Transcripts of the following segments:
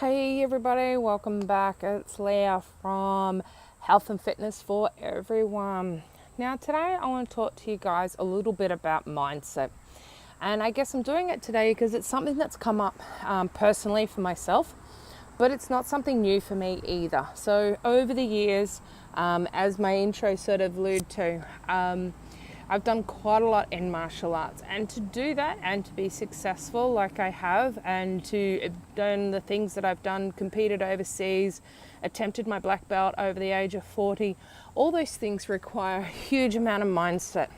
Hey everybody, welcome back. It's Leah from Health and Fitness for Everyone. Now today I want to talk to you guys a little bit about mindset. And I guess I'm doing it today because it's something that's come up personally for myself, but it's not something new for me either. So over the years, as my intro sort of alluded to, I've done quite a lot in martial arts, and to do that and to be successful like I have, and to have done the things that I've done, competed overseas, attempted my black belt over the age of 40, all those things require a huge amount of mindset.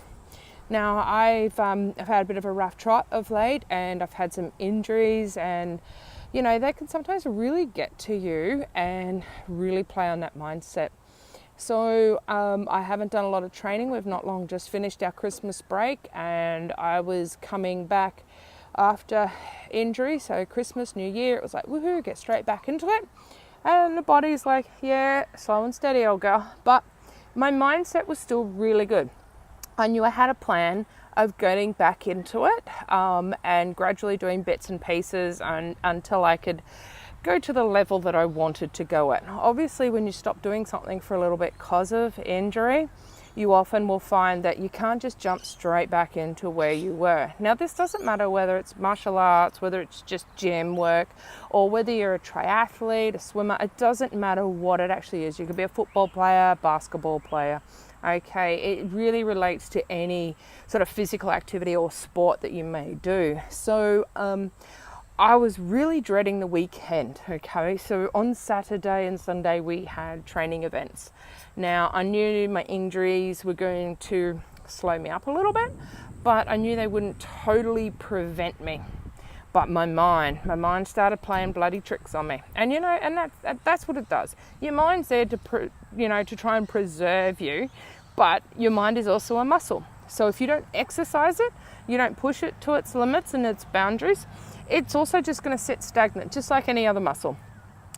Now I've had a bit of a rough trot of late, and I've had some injuries, and they can sometimes really get to you and really play on that mindset. So I haven't done a lot of training. We've not long just finished our Christmas break, and I was coming back after injury. So Christmas, New Year, it was like, woohoo, get straight back into it. And the body's like, yeah, slow and steady, old girl. But my mindset was still really good. I knew I had a plan of getting back into it and gradually doing bits and pieces until I could go to the level that I wanted to go at. Obviously, when you stop doing something for a little bit because of injury, you often will find that you can't just jump straight back into where you were. Now, this doesn't matter whether it's martial arts, whether it's just gym work, or whether you're a triathlete, a swimmer. It doesn't matter what it actually is. You could be a football player, basketball player. Okay, it really relates to any sort of physical activity or sport that you may do. So, I was really dreading the weekend, okay? So on Saturday and Sunday we had training events. Now I knew my injuries were going to slow me up a little bit, but I knew they wouldn't totally prevent me. But my mind started playing bloody tricks on me. And and that's what it does. Your mind's there to to try and preserve you, but your mind is also a muscle. So if you don't exercise it, you don't push it to its limits and its boundaries, it's also just going to sit stagnant, just like any other muscle.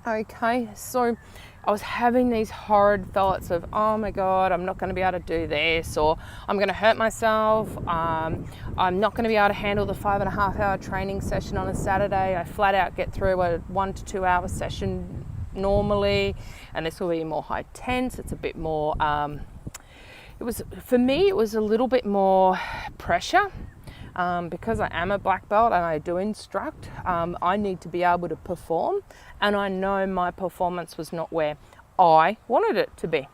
Okay, so I was having these horrid thoughts of, oh my God, I'm not going to be able to do this, or I'm going to hurt myself. I'm not going to be able to handle the 5.5 hour training session on a Saturday. I flat out get through a 1 to 2 hour session normally, and this will be more high tense. It's a bit more, for me, it was a little bit more pressure. Because I am a black belt and I do instruct, I need to be able to perform, and I know my performance was not where I wanted it to be.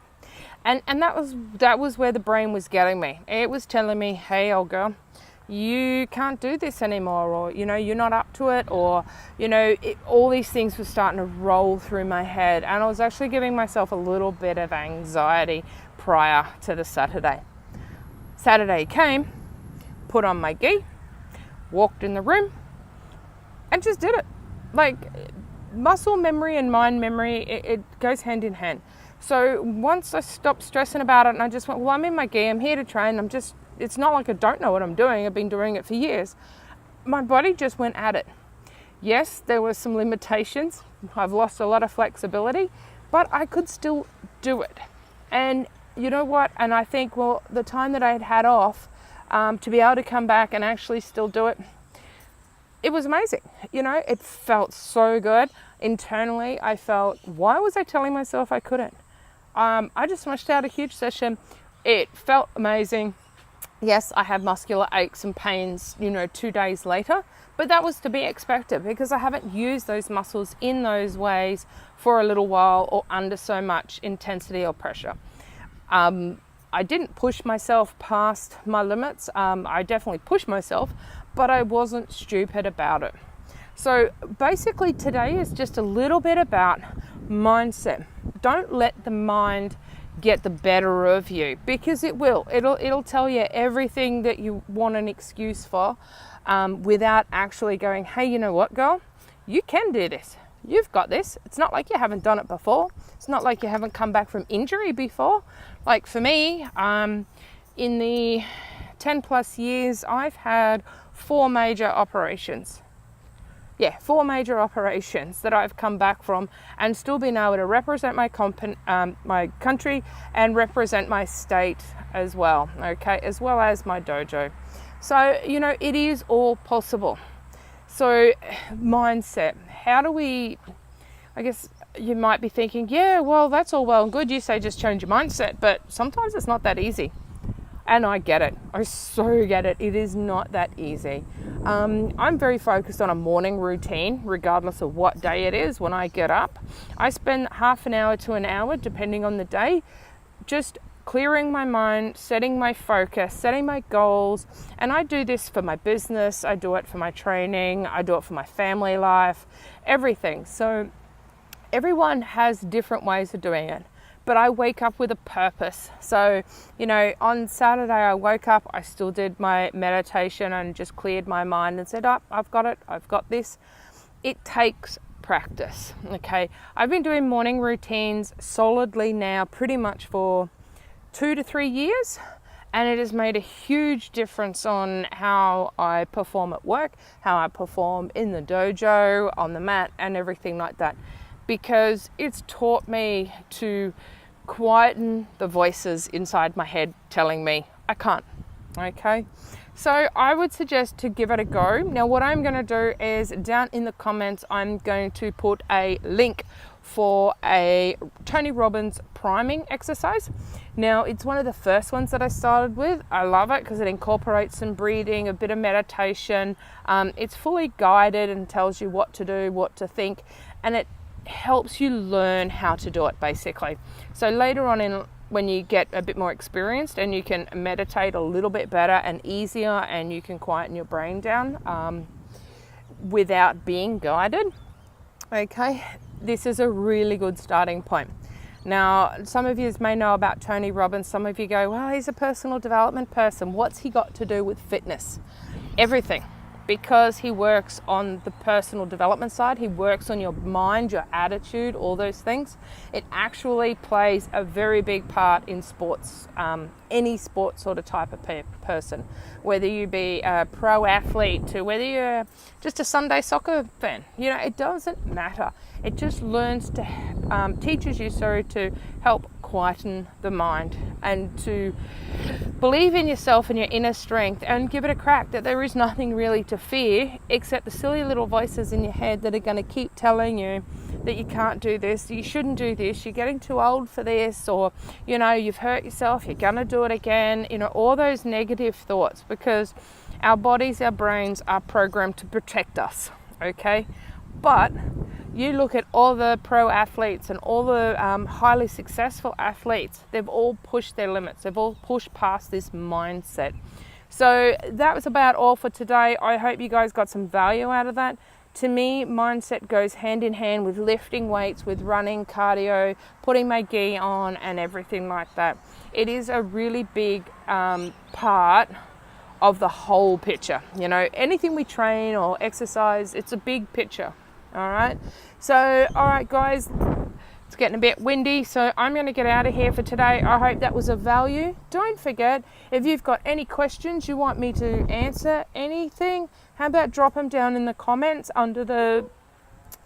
And that was where the brain was getting me. It was telling me, hey, old girl, you can't do this anymore, or, you're not up to it, or, all these things were starting to roll through my head, and I was actually giving myself a little bit of anxiety prior to the Saturday. Saturday came, put on my gi, walked in the room, and just did it. Like, muscle memory and mind memory, it goes hand in hand. So once I stopped stressing about it and I just went, well, I'm in my gi, I'm here to train, it's not like I don't know what I'm doing, I've been doing it for years. My body just went at it. Yes, there were some limitations. I've lost a lot of flexibility, but I could still do it. And you know what? And I think, well, the time that I had off, to be able to come back and actually still do it, it was amazing. It felt so good. Internally, I felt, why was I telling myself I couldn't? I just smashed out a huge session. It felt amazing. Yes, I had muscular aches and pains, 2 days later, but that was to be expected because I haven't used those muscles in those ways for a little while or under so much intensity or pressure. I didn't push myself past my limits. I definitely pushed myself, but I wasn't stupid about it. So basically today is just a little bit about mindset. Don't let the mind get the better of you, because it will. It'll tell you everything that you want an excuse for, without actually going, hey, you know what, girl? You can do this. You've got this. It's not like you haven't done it before. It's not like you haven't come back from injury before. Like for me, in the 10 plus years, I've had 4 major operations. 4 major operations that I've come back from and still been able to represent my country and represent my state as well, okay, as well as my dojo. So, it is all possible. So mindset, how do we I guess you might be thinking, yeah, well, that's all well and good. You say just change your mindset, but sometimes it's not that easy. And I get it. I so get it. It is not that easy. I'm very focused on a morning routine, regardless of what day it is. When I get up, I spend half an hour to an hour, depending on the day, just clearing my mind, setting my focus, setting my goals. And I do this for my business. I do it for my training. I do it for my family life, everything. So everyone has different ways of doing it. But I wake up with a purpose. So, on Saturday I woke up, I still did my meditation and just cleared my mind and said, I've got it, I've got this. It takes practice, okay? I've been doing morning routines solidly now pretty much for 2 to 3 years, and it has made a huge difference on how I perform at work, how I perform in the dojo, on the mat, and everything like that. Because it's taught me to quieten the voices inside my head telling me I can't, okay? So I would suggest to give it a go. Now what I'm going to do is down in the comments, I'm going to put a link for a Tony Robbins priming exercise. Now it's one of the first ones that I started with. I love it because it incorporates some breathing, a bit of meditation. It's fully guided and tells you what to do, what to think, and it helps you learn how to do it basically. So later on when you get a bit more experienced and you can meditate a little bit better and easier, and you can quieten your brain down without being guided, okay, this is a really good starting point. Now, some of you may know about Tony Robbins. Some of you go, well, he's a personal development person. What's he got to do with fitness? Everything. Because he works on the personal development side, he works on your mind, your attitude, all those things. It actually plays a very big part in sports, any sport sort of type of person, whether you be a pro athlete to whether you're just a Sunday soccer fan. It doesn't matter. It just teaches you to help quieten the mind and to believe in yourself and your inner strength and give it a crack, that there is nothing really to fear except the silly little voices in your head that are going to keep telling you that you can't do this, you shouldn't do this, you're getting too old for this, or you've hurt yourself, you're going to do it again, all those negative thoughts, because our bodies, our brains are programmed to protect us, okay? But you look at all the pro athletes and all the highly successful athletes, they've all pushed their limits. They've all pushed past this mindset. So that was about all for today. I hope you guys got some value out of that. To me, mindset goes hand in hand with lifting weights, with running, cardio, putting my gi on and everything like that. It is a really big part of the whole picture. Anything we train or exercise, it's a big picture. All right. So, all right, guys, it's getting a bit windy, so I'm going to get out of here for today. I hope that was of value. Don't forget, if you've got any questions you want me to answer, anything, how about drop them down in the comments under the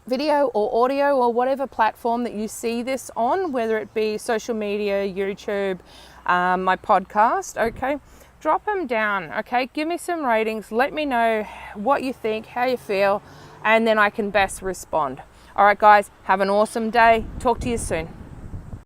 video or audio or whatever platform that you see this on, whether it be social media, YouTube, my podcast, okay? Drop them down, okay? Give me some ratings. Let me know what you think, how you feel, and then I can best respond. All right, guys, have an awesome day. Talk to you soon.